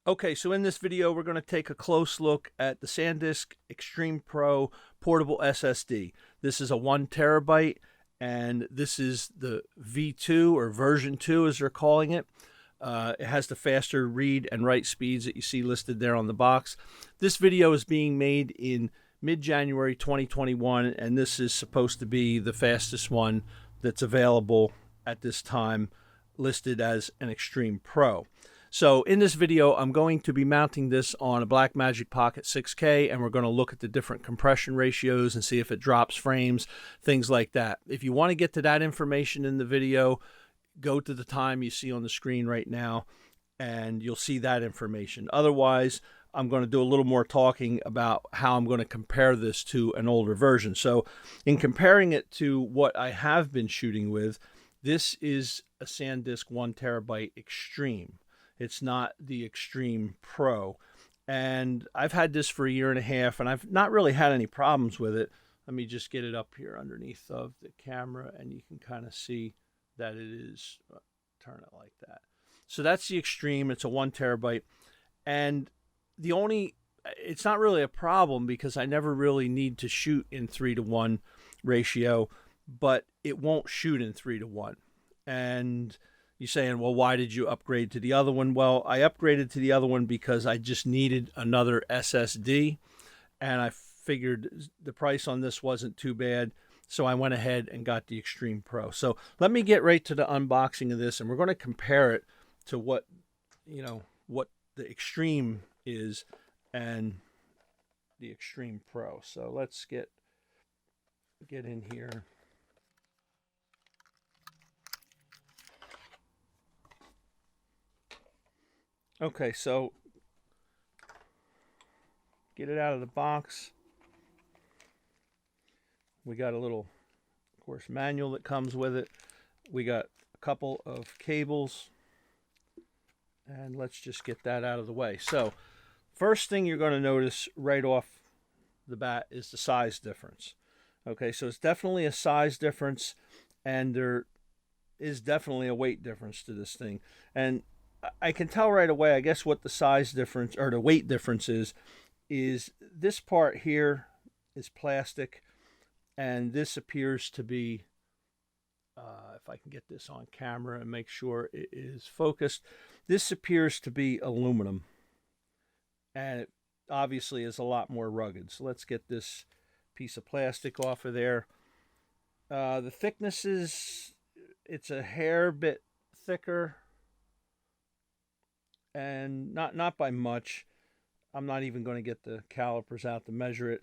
Okay, so in this video, we're going to take a close look at the SanDisk Extreme Pro portable SSD. This is a 1 terabyte, and this is the V2 or version 2 as they're calling it. It has the faster read and write speeds that you see listed there on the box. This video is being made in mid-January 2021, and this is supposed to be the fastest one that's available at this time, listed as an Extreme Pro. So in this video, I'm going to be mounting this on a Blackmagic Pocket 6K, and we're going to look at the different compression ratios and see if it drops frames, things like that. If you want to get to that information in the video, go to the time you see on the screen right now, and you'll see that information. Otherwise, I'm going to do a little more talking about how I'm going to compare this to an older version. So in comparing it to what I have been shooting with, this is a SanDisk 1 terabyte Extreme. It's not the Extreme Pro. And I've had this for a year and a half, and I've not really had any problems with it. Let me just get it up here underneath of the camera, and you can kind of see that it is, turn it like that. So that's the Extreme. It's a 1 terabyte. And it's not really a problem because I never really need to shoot in 3:1 ratio, but it won't shoot in 3:1. And you're saying, well, why did you upgrade to the other one? Well, I upgraded to the other one because I just needed another SSD, and I figured the price on this wasn't too bad, so I went ahead and got the Extreme Pro. So let me get right to the unboxing of this, and we're going to compare it to what the Extreme is and the Extreme Pro. So let's get in here. Okay, so get it out of the box. We got a little, of course, manual that comes with it. We got a couple of cables, and let's just get that out of the way. So first thing you're going to notice right off the bat is the size difference. Okay, so it's definitely a size difference, and there is definitely a weight difference to this thing. And I can tell right away, I guess, what the size difference or the weight difference is this part here is plastic, and this appears to be, if I can get this on camera and make sure it is focused, this appears to be aluminum, and it obviously is a lot more rugged. So let's get this piece of plastic off of there. The thickness it's a hair bit thicker, and not by much. I'm not even going to get the calipers out to measure it.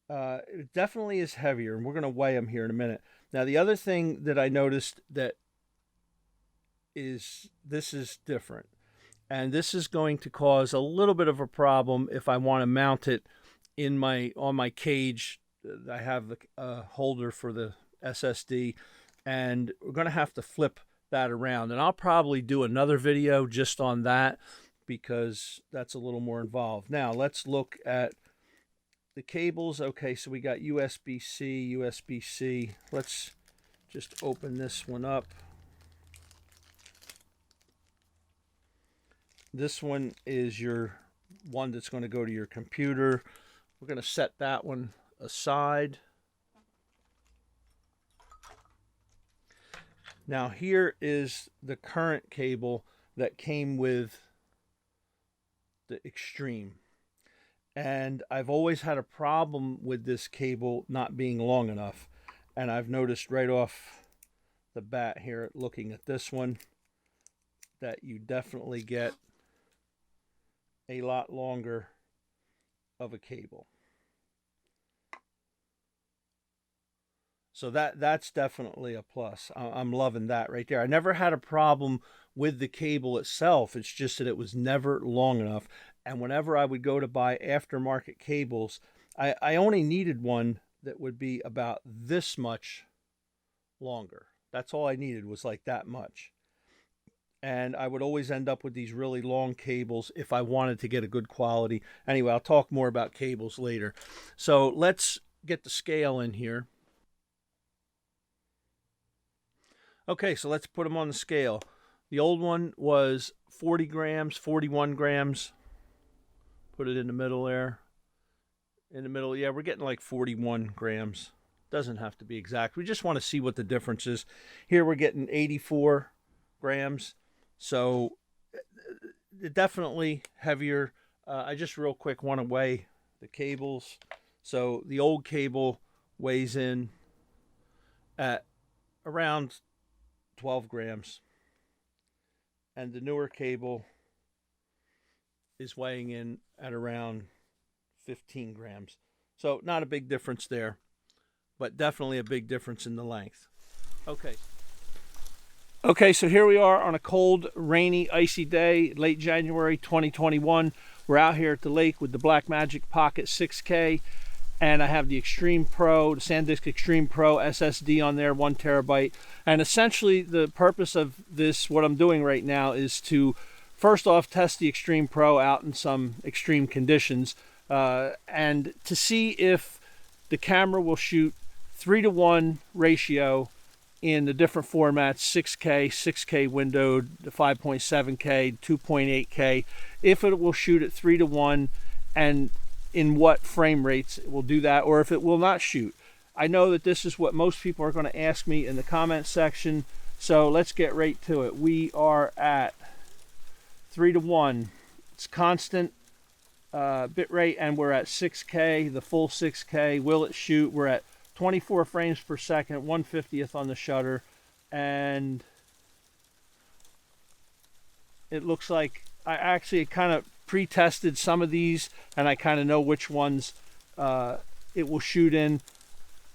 It definitely is heavier, and we're going to weigh them here in a minute. Now, the other thing that I noticed that this is different, and this is going to cause a little bit of a problem if I want to mount it on my cage. I have a holder for the SSD, and we're going to have to flip that around, and I'll probably do another video just on that because that's a little more involved. Now let's look at the cables. Okay, so we got USB-C, USB-C. Let's just open this one up. This one is your one that's going to go to your computer. We're going to set that one aside. Now here is the current cable that came with the Extreme. And I've always had a problem with this cable not being long enough. And I've noticed right off the bat here, looking at this one, that you definitely get a lot longer of a cable. So that's definitely a plus. I'm loving that right there. I never had a problem with the cable itself. It's just that it was never long enough. And whenever I would go to buy aftermarket cables, I only needed one that would be about this much longer. That's all I needed, was like that much. And I would always end up with these really long cables if I wanted to get a good quality. Anyway, I'll talk more about cables later. So let's get the scale in here. Okay, so let's put them on the scale. The old one was 40 grams, 41 grams. put it in the middle there. In the middle, yeah, we're getting like 41 grams. Doesn't have to be exact. We just want to see what the difference is. Here we're getting 84 grams. So definitely heavier. I just real quick want to weigh the cables. So the old cable weighs in at around 12 grams. And the newer cable is weighing in at around 15 grams. So not a big difference there, but definitely a big difference in the length. Okay, so here we are on a cold, rainy, icy day, late January 2021. We're out here at the lake with the Blackmagic Pocket 6K, and I have the Extreme Pro, the SanDisk Extreme Pro SSD on there, 1 terabyte. And essentially the purpose of this, what I'm doing right now, is to first off test the Extreme Pro out in some extreme conditions, and to see if the camera will shoot 3:1 ratio in the different formats, 6K, 6K windowed, 5.7K, 2.8K, if it will shoot at 3:1 and in what frame rates it will do that, or if it will not shoot. I know that this is what most people are going to ask me in the comment section, so let's get right to it. We are at 3:1. It's constant bit rate, and we're at 6K, the full 6K. Will it shoot? We're at 24 frames per second, 1/50th on the shutter, and it looks like I actually kind of pre-tested some of these, and I kind of know which ones it will shoot in.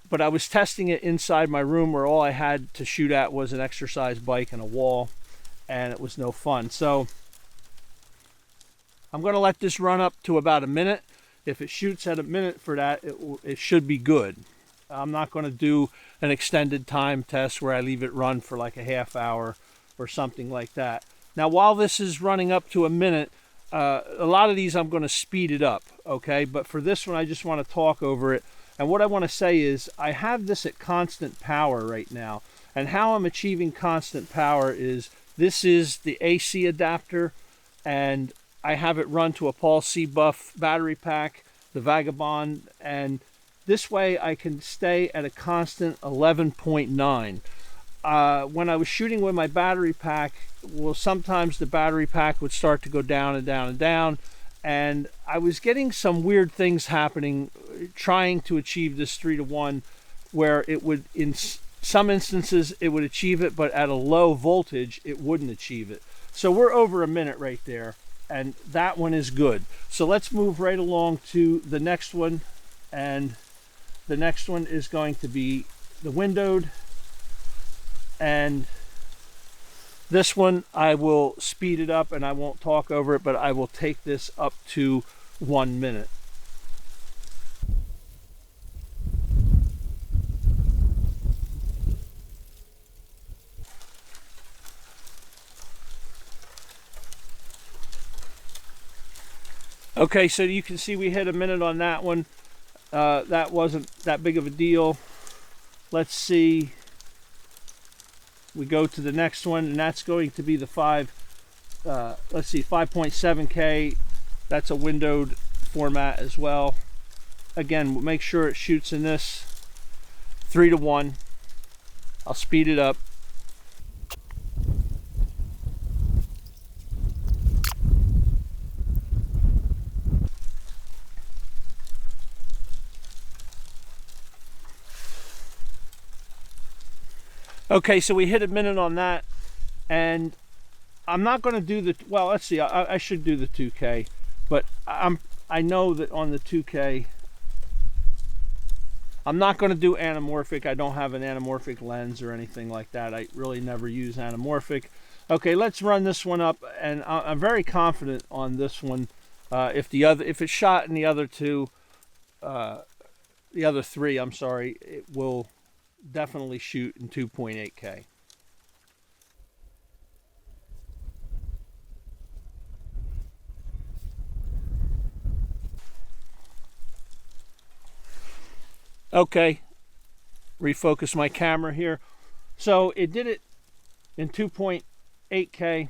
But I was testing it inside my room where all I had to shoot at was an exercise bike and a wall, and it was no fun. So I'm going to let this run up to about a minute. If it shoots at a minute for that, it should be good. I'm not going to do an extended time test where I leave it run for like a half hour or something like that. Now, while this is running up to a minute, a lot of these I'm going to speed it up, okay? But for this one, I just want to talk over it. And what I want to say is I have this at constant power right now. And how I'm achieving constant power is this is the AC adapter, and I have it run to a Paul C. Buff battery pack, the Vagabond, and this way I can stay at a constant 11.9. When I was shooting with my battery pack, well, sometimes the battery pack would start to go down and down and down, and I was getting some weird things happening trying to achieve this 3:1, where it would, in some instances, it would achieve it, but at a low voltage, it wouldn't achieve it. So we're over a minute right there, and that one is good. So let's move right along to the next one, and the next one is going to be the windowed, and this one I will speed it up and I won't talk over it, but I will take this up to 1 minute. Okay, so you can see we hit a minute on that one. That wasn't that big of a deal. Let's see. We go to the next one, and that's going to be the 5.7K. That's a windowed format as well. Again, we'll make sure it shoots in this 3:1. I'll speed it up. Okay, so we hit a minute on that, and I'm not going to do the, well, let's see, I should do the 2K, but I know that on the 2K, I'm not going to do anamorphic. I don't have an anamorphic lens or anything like that. I really never use anamorphic. Okay, let's run this one up, and I'm very confident on this one. If it's shot in the other three, I'm sorry, it will definitely shoot in 2.8K. Okay, refocus my camera here. So it did it in 2.8K.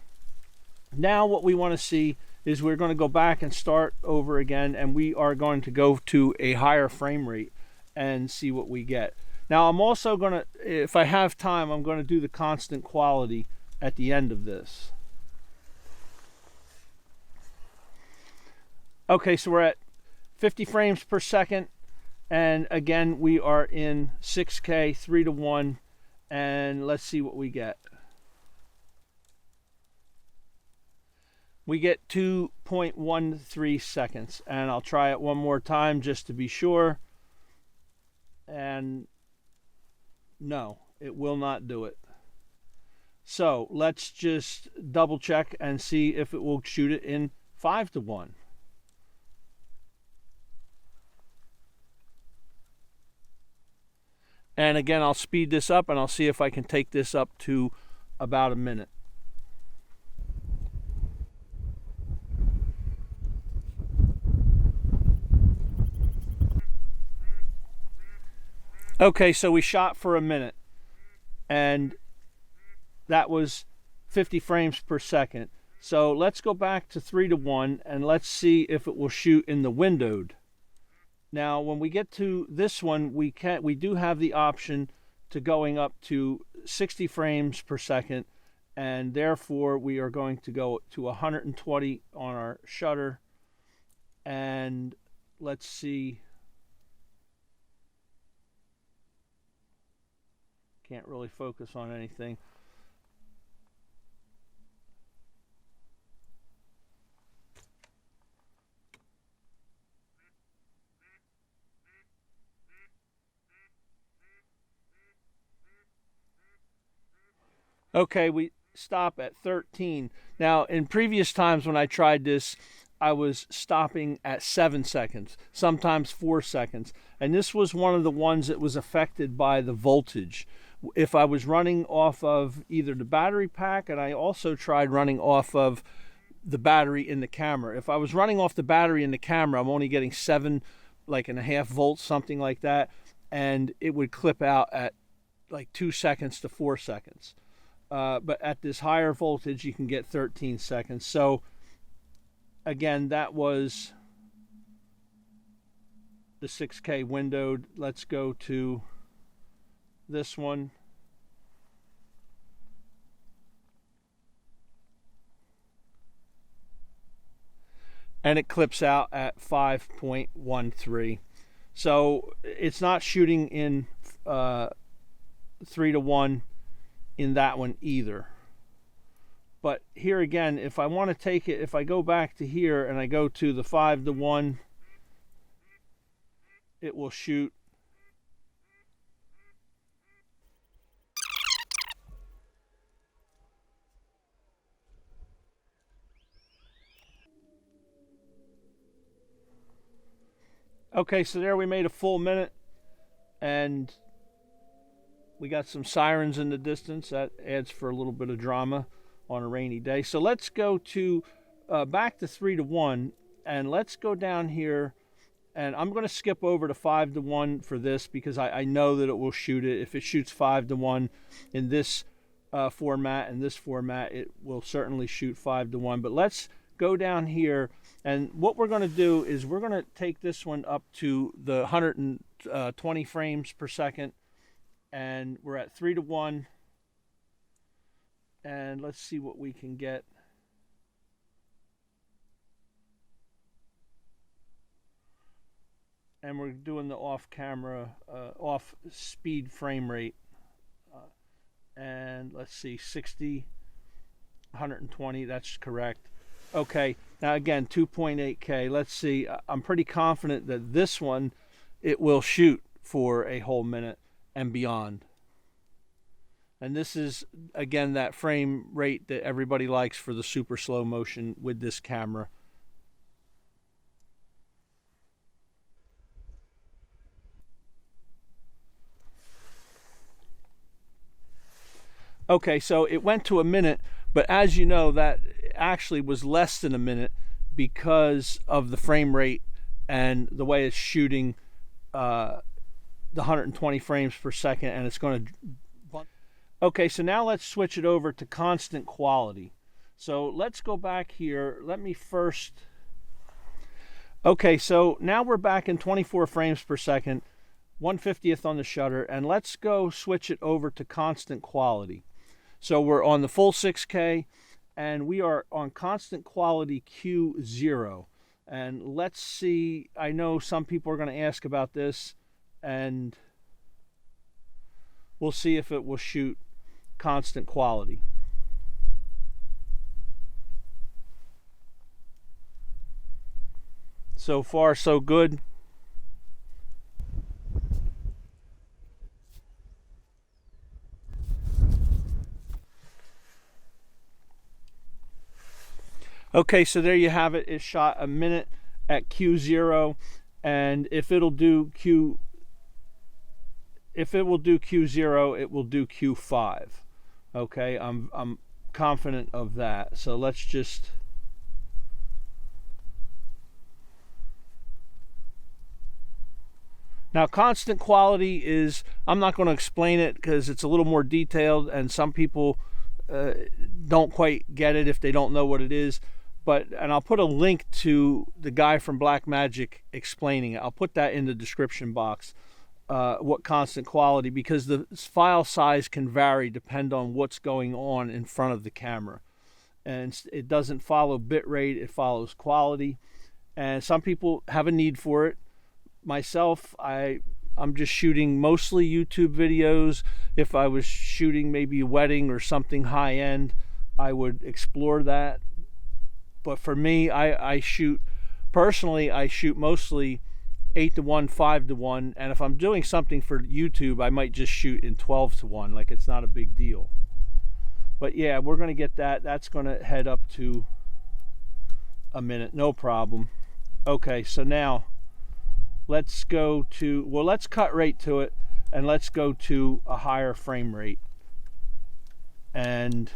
Now what we want to see is we're going to go back and start over again, and we are going to go to a higher frame rate and see what we get. Now I'm also going to, if I have time, I'm going to do the constant quality at the end of this. Okay, so we're at 50 frames per second, and again we are in 6K 3:1, and let's see what we get. We get 2.13 seconds, and I'll try it one more time just to be sure. And no, it will not do it. So let's just double check and see if it will shoot it in 5:1. And again, I'll speed this up and I'll see if I can take this up to about a minute. Okay, so we shot for a minute, and that was 50 frames per second. So let's go back to 3:1 and let's see if it will shoot in the windowed. Now, when we get to this one, we do have the option to going up to 60 frames per second, and therefore we are going to go to 120 on our shutter. And let's see. Can't really focus on anything. Okay, we stop at 13. Now, in previous times when I tried this, I was stopping at 7 seconds, sometimes 4 seconds. And this was one of the ones that was affected by the voltage. If I was running off of either the battery pack, and I also tried running off of the battery in the camera. If I was running off the battery in the camera, I'm only getting 7.5 volts, something like that. And it would clip out at like 2 seconds to 4 seconds. But at this higher voltage, you can get 13 seconds. So again, that was the 6K windowed. Let's go to this one. And it clips out at 5.13. So it's not shooting in 3:1 in that one either. But here again, if I want to take it, if I go back to here and I go to the 5:1, it will shoot . Okay, so there we made a full minute, and we got some sirens in the distance. That adds for a little bit of drama on a rainy day. So let's go to back to 3:1, and let's go down here, and I'm going to skip over to 5:1 for this because I know that it will shoot it. If it shoots 5:1 in this format and this format, it will certainly shoot 5:1. But let's go down here, and what we're going to do is we're going to take this one up to the 120 frames per second, and we're at 3:1, and let's see what we can get. And we're doing the off-camera, off-speed frame rate, and let's see, 60, 120, that's correct. Okay, now again, 2.8K. Let's see, I'm pretty confident that this one, it will shoot for a whole minute and beyond. And this is, again, that frame rate that everybody likes for the super slow motion with this camera. Okay, so it went to a minute, but as you know, that actually was less than a minute because of the frame rate and the way it's shooting the 120 frames per second, and it's going to... Okay, so now let's switch it over to constant quality. So let's go back here. Let me first. Okay, so now we're back in 24 frames per second, 1/50th on the shutter, and let's go switch it over to constant quality. So we're on the full 6K, and we are on constant quality Q0. And let's see, I know some people are going to ask about this, and we'll see if it will shoot constant quality. So far, so good. Okay, so there you have it. It shot a minute at Q0, and if it will do Q0, it will do Q5. Okay, I'm confident of that. So let's just. Now, constant quality is, I'm not going to explain it because it's a little more detailed, and some people don't quite get it if they don't know what it is. And I'll put a link to the guy from Blackmagic explaining it. I'll put that in the description box, what constant quality, because the file size can vary depend on what's going on in front of the camera. And it doesn't follow bitrate, it follows quality. And some people have a need for it. Myself, I'm just shooting mostly YouTube videos. If I was shooting maybe a wedding or something high end, I would explore that. But for me, I shoot mostly 8:1, 5:1, and if I'm doing something for YouTube, I might just shoot in 12:1, like it's not a big deal. But yeah, we're going to get that. That's going to head up to a minute, no problem. Okay, so now let's go to, well, let's cut right to it, and let's go to a higher frame rate. And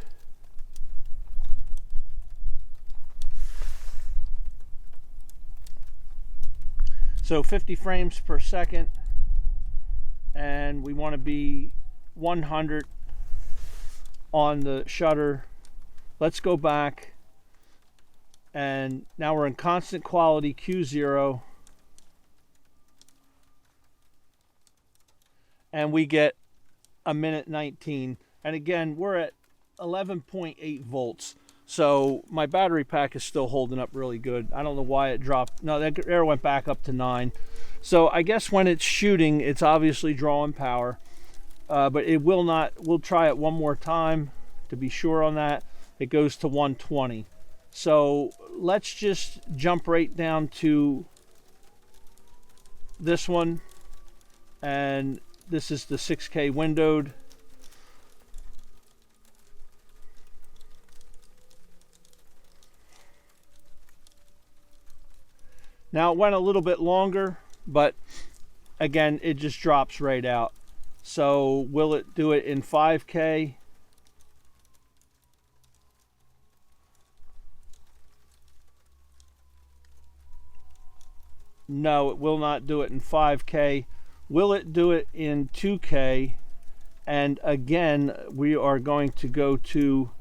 so 50 frames per second, and we want to be 100 on the shutter. Let's go back, and now we're in constant quality Q0, and we get a minute 19. And again, we're at 11.8 volts. So my battery pack is still holding up really good. I don't know why it dropped. No, that air went back up to 9. So I guess when it's shooting, it's obviously drawing power. But it will not. We'll try it one more time to be sure on that. It goes to 120. So let's just jump right down to this one. And this is the 6K windowed. Now it went a little bit longer, but again, it just drops right out. So will it do it in 5K? No, it will not do it in 5K. Will it do it in 2K? And again, we are going to go to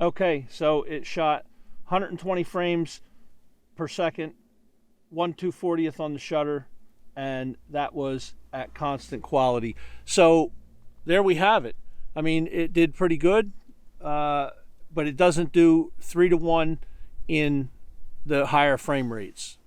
okay, so it shot 120 frames per second, 1/240th on the shutter, and that was at constant quality. So there we have it. I mean, it did pretty good, but it doesn't do 3:1 in the higher frame rates.